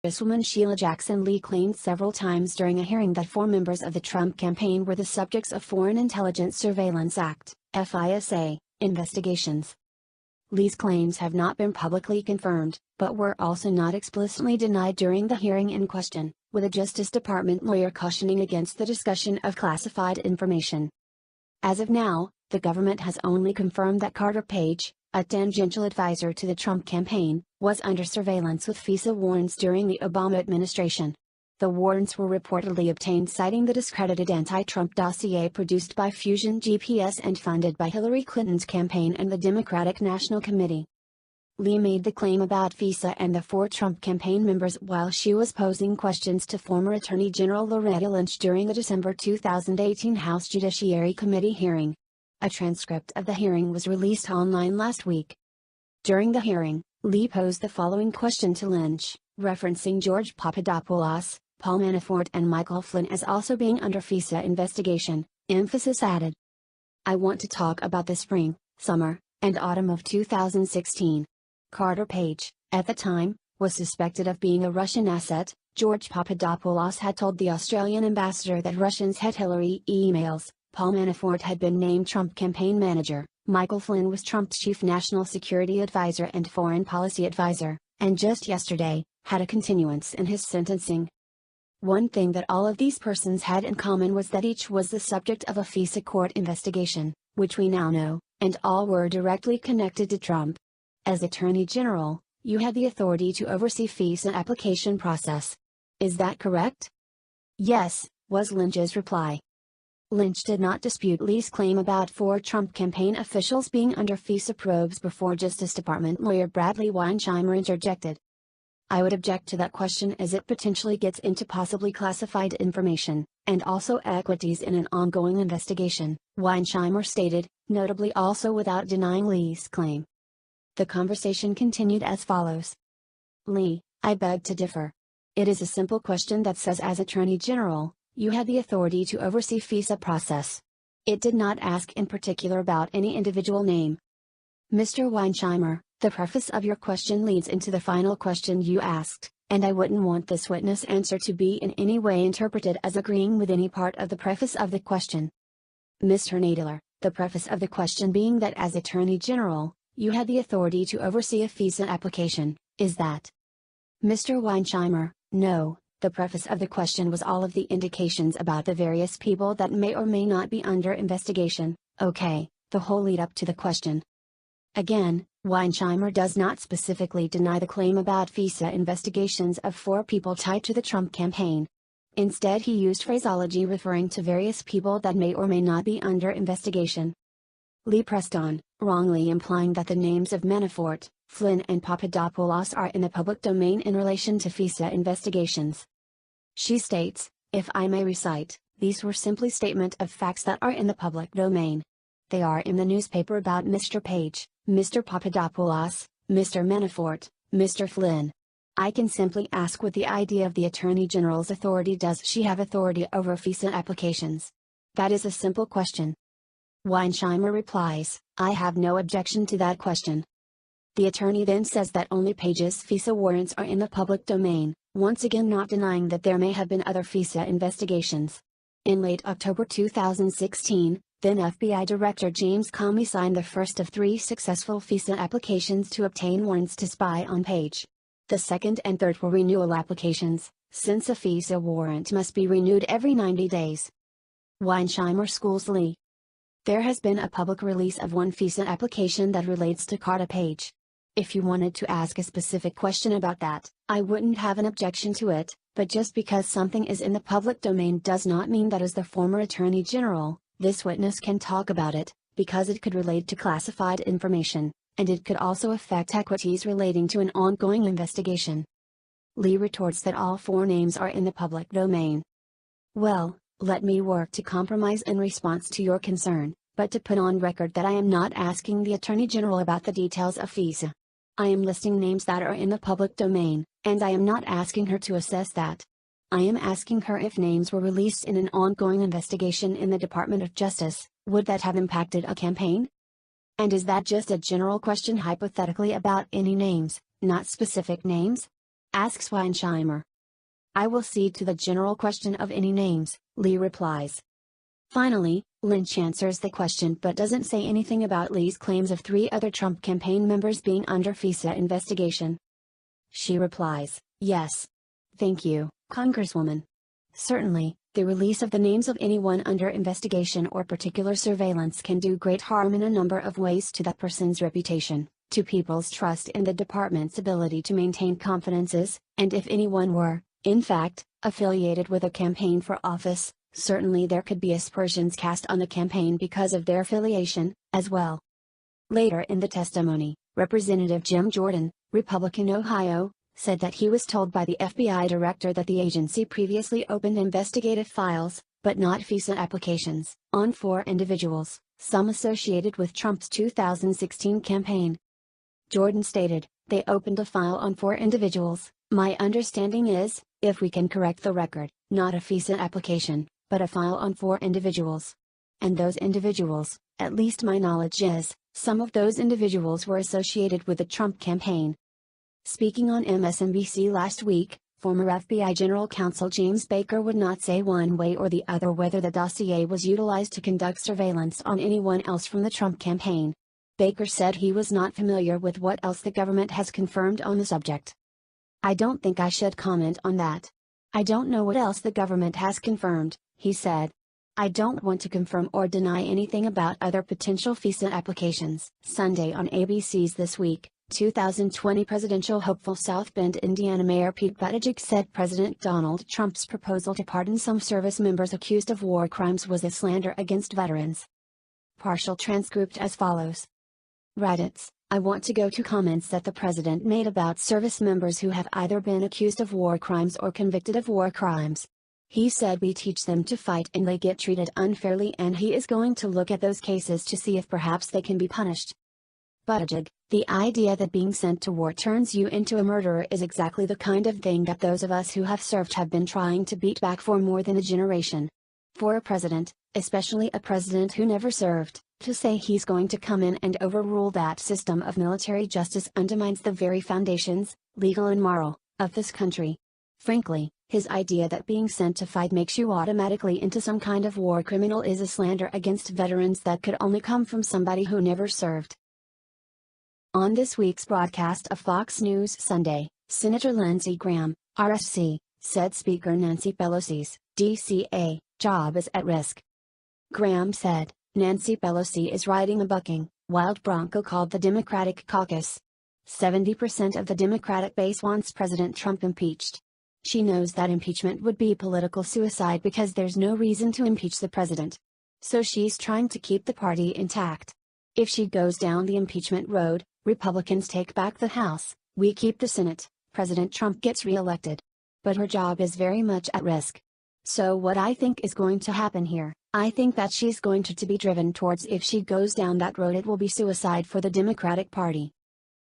Congresswoman Sheila Jackson Lee claimed several times during a hearing that 4 members of the Trump campaign were the subjects of Foreign Intelligence Surveillance Act, FISA, investigations. Lee's claims have not been publicly confirmed, but were also not explicitly denied during the hearing in question, with a Justice Department lawyer cautioning against the discussion of classified information. As of now, the government has only confirmed that Carter Page, a tangential advisor to the Trump campaign, was under surveillance with FISA warrants during the Obama administration. The warrants were reportedly obtained citing the discredited anti-Trump dossier produced by Fusion GPS and funded by Hillary Clinton's campaign and the Democratic National Committee. Lee made the claim about FISA and the 4 Trump campaign members while she was posing questions to former Attorney General Loretta Lynch during the December 2018 House Judiciary Committee hearing. A transcript of the hearing was released online last week. During the hearing, Lee posed the following question to Lynch, referencing George Papadopoulos, Paul Manafort and Michael Flynn as also being under FISA investigation, emphasis added. I want to talk about the spring, summer, and autumn of 2016. Carter Page, at the time, was suspected of being a Russian asset. George Papadopoulos had told the Australian ambassador that Russians had Hillary emails. Paul Manafort had been named Trump campaign manager. Michael Flynn was Trump's chief national security advisor and foreign policy advisor, and just yesterday, had a continuance in his sentencing. One thing that all of these persons had in common was that each was the subject of a FISA court investigation, which we now know, and all were directly connected to Trump. As Attorney General, you had the authority to oversee FISA application process. Is that correct? Yes, was Lynch's reply. Lynch did not dispute Lee's claim about 4 Trump campaign officials being under FISA probes before Justice Department lawyer Bradley Weinsheimer interjected. I would object to that question as it potentially gets into possibly classified information, and also equities in an ongoing investigation, Weinsheimer stated, notably also without denying Lee's claim. The conversation continued as follows. Lee, I beg to differ. It is a simple question that says as Attorney General, you had the authority to oversee FISA process. It did not ask in particular about any individual name. Mr. Weinsheimer, the preface of your question leads into the final question you asked, and I wouldn't want this witness answer to be in any way interpreted as agreeing with any part of the preface of the question. Mr. Nadler, the preface of the question being that as Attorney General, you had the authority to oversee a FISA application, is that? Mr. Weinsheimer, no, the preface of the question was all of the indications about the various people that may or may not be under investigation, okay, the whole lead up to the question. Again, Weinsheimer does not specifically deny the claim about FISA investigations of 4 people tied to the Trump campaign. Instead he used phraseology referring to various people that may or may not be under investigation. Lee pressed on, wrongly implying that the names of Manafort, Flynn and Papadopoulos are in the public domain in relation to FISA investigations. She states, if I may recite, these were simply statement of facts that are in the public domain. They are in the newspaper about Mr. Page, Mr. Papadopoulos, Mr. Manafort, Mr. Flynn. I can simply ask with the idea of the Attorney General's authority, does she have authority over FISA applications? That is a simple question. Weinsheimer replies, I have no objection to that question. The attorney then says that only Page's FISA warrants are in the public domain, once again not denying that there may have been other FISA investigations. In late October 2016, then FBI Director James Comey signed the first of 3 successful FISA applications to obtain warrants to spy on Page. The second and third were renewal applications, since a FISA warrant must be renewed every 90 days. Weinsheimer schools Lee. There has been a public release of one FISA application that relates to Carter Page. If you wanted to ask a specific question about that, I wouldn't have an objection to it, but just because something is in the public domain does not mean that as the former Attorney General, this witness can talk about it, because it could relate to classified information, and it could also affect equities relating to an ongoing investigation. Lee retorts that all 4 names are in the public domain. Well, let me work to compromise in response to your concern, but to put on record that I am not asking the Attorney General about the details of FISA. I am listing names that are in the public domain, and I am not asking her to assess that. I am asking her if names were released in an ongoing investigation in the Department of Justice, would that have impacted a campaign? And is that just a general question hypothetically about any names, not specific names? asks Weinsheimer. I will cede to the general question of any names, Lee replies. Finally, Lynch answers the question but doesn't say anything about Lee's claims of 3 other Trump campaign members being under FISA investigation. She replies, yes. Thank you, Congresswoman. Certainly, the release of the names of anyone under investigation or particular surveillance can do great harm in a number of ways to that person's reputation, to people's trust in the department's ability to maintain confidences, and if anyone were, in fact, affiliated with a campaign for office, certainly there could be aspersions cast on the campaign because of their affiliation, as well. Later in the testimony, Representative Jim Jordan, Republican Ohio, said that he was told by the FBI director that the agency previously opened investigative files, but not FISA applications, on 4 individuals, some associated with Trump's 2016 campaign. Jordan stated, they opened a file on 4 individuals. My understanding is, if we can correct the record, not a FISA application, but a file on 4 individuals. And those individuals, at least my knowledge is, some of those individuals were associated with the Trump campaign. Speaking on MSNBC last week, former FBI General Counsel James Baker would not say one way or the other whether the dossier was utilized to conduct surveillance on anyone else from the Trump campaign. Baker said he was not familiar with what else the government has confirmed on the subject. I don't think I should comment on that. I don't know what else the government has confirmed, he said. I don't want to confirm or deny anything about other potential FISA applications. Sunday on ABC's This Week, 2020 presidential hopeful South Bend, Indiana Mayor Pete Buttigieg said President Donald Trump's proposal to pardon some service members accused of war crimes was a slander against veterans. Partial transcript as follows. REUTERS, I want to go to comments that the president made about service members who have either been accused of war crimes or convicted of war crimes. He said we teach them to fight and they get treated unfairly, and he is going to look at those cases to see if perhaps they can be punished. Buttigieg, the idea that being sent to war turns you into a murderer is exactly the kind of thing that those of us who have served have been trying to beat back for more than a generation. For a president, especially a president who never served, to say he's going to come in and overrule that system of military justice undermines the very foundations, legal and moral, of this country. Frankly, his idea that being sent to fight makes you automatically into some kind of war criminal is a slander against veterans that could only come from somebody who never served. On this week's broadcast of Fox News Sunday, Senator Lindsey Graham, RSC, said Speaker Nancy Pelosi's DCA job is at risk. Graham said, Nancy Pelosi is riding a bucking, wild bronco called the Democratic caucus. 70% of the Democratic base wants President Trump impeached. She knows that impeachment would be political suicide because there's no reason to impeach the president. So she's trying to keep the party intact. If she goes down the impeachment road, Republicans take back the House, we keep the Senate, President Trump gets re-elected. But her job is very much at risk. So what I think is going to happen here, I think that she's going to be driven towards, if she goes down that road, it will be suicide for the Democratic Party.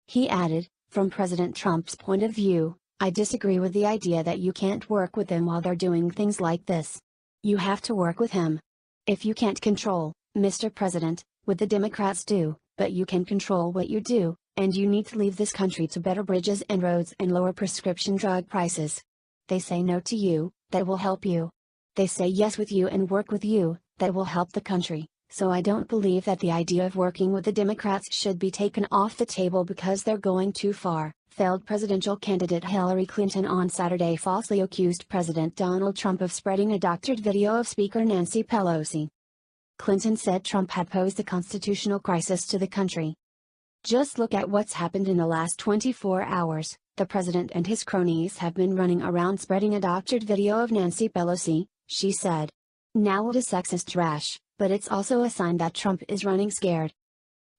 He added, from President Trump's point of view, I disagree with the idea that you can't work with them while they're doing things like this. You have to work with him. If you can't control, Mr. President, what the Democrats do, but you can control what you do, and you need to leave this country to better bridges and roads and lower prescription drug prices. They say no to you, that will help you. They say yes with you and work with you, that will help the country. So I don't believe that the idea of working with the Democrats should be taken off the table because they're going too far. Failed presidential candidate Hillary Clinton on Saturday falsely accused President Donald Trump of spreading a doctored video of Speaker Nancy Pelosi. Clinton said Trump had posed a constitutional crisis to the country. Just look at what's happened in the last 24 hours. The president and his cronies have been running around spreading a doctored video of Nancy Pelosi, she said. Now it is sexist trash, but it's also a sign that Trump is running scared.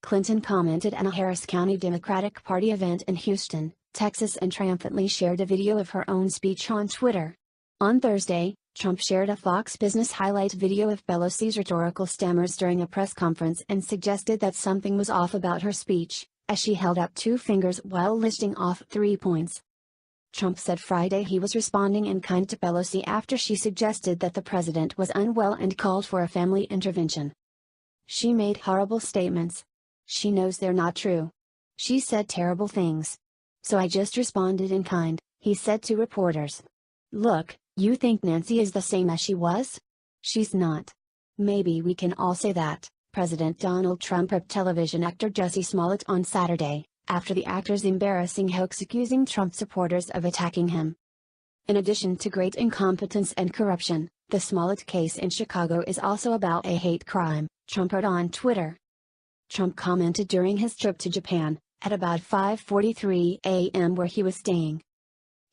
Clinton commented at a Harris County Democratic Party event in Houston, Texas, and triumphantly shared a video of her own speech on Twitter. On Thursday, Trump shared a Fox Business highlight video of Pelosi's rhetorical stammers during a press conference and suggested that something was off about her speech, as she held up 2 fingers while listing off 3 points. Trump said Friday he was responding in kind to Pelosi after she suggested that the president was unwell and called for a family intervention. She made horrible statements. She knows they're not true. She said terrible things. So I just responded in kind, He said to reporters. "Look, you think Nancy is the same as she was? She's not. Maybe we can all say that," President Donald Trump ripped television actor Jussie Smollett on Saturday, after the actor's embarrassing hoax accusing Trump supporters of attacking him. In addition to great incompetence and corruption, the Smollett case in Chicago is also about a hate crime, Trump wrote on Twitter. Trump commented during his trip to Japan, at about 5:43 a.m. where he was staying.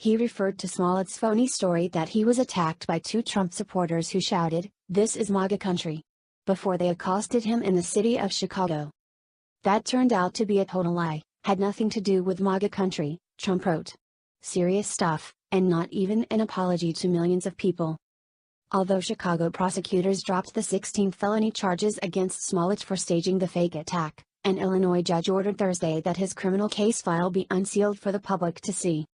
He referred to Smollett's phony story that he was attacked by two Trump supporters who shouted, "This is MAGA country," before they accosted him in the city of Chicago. That turned out to be a total lie, had nothing to do with MAGA country, Trump wrote. Serious stuff, and not even an apology to millions of people. Although Chicago prosecutors dropped the 16 felony charges against Smollett for staging the fake attack, an Illinois judge ordered Thursday that his criminal case file be unsealed for the public to see.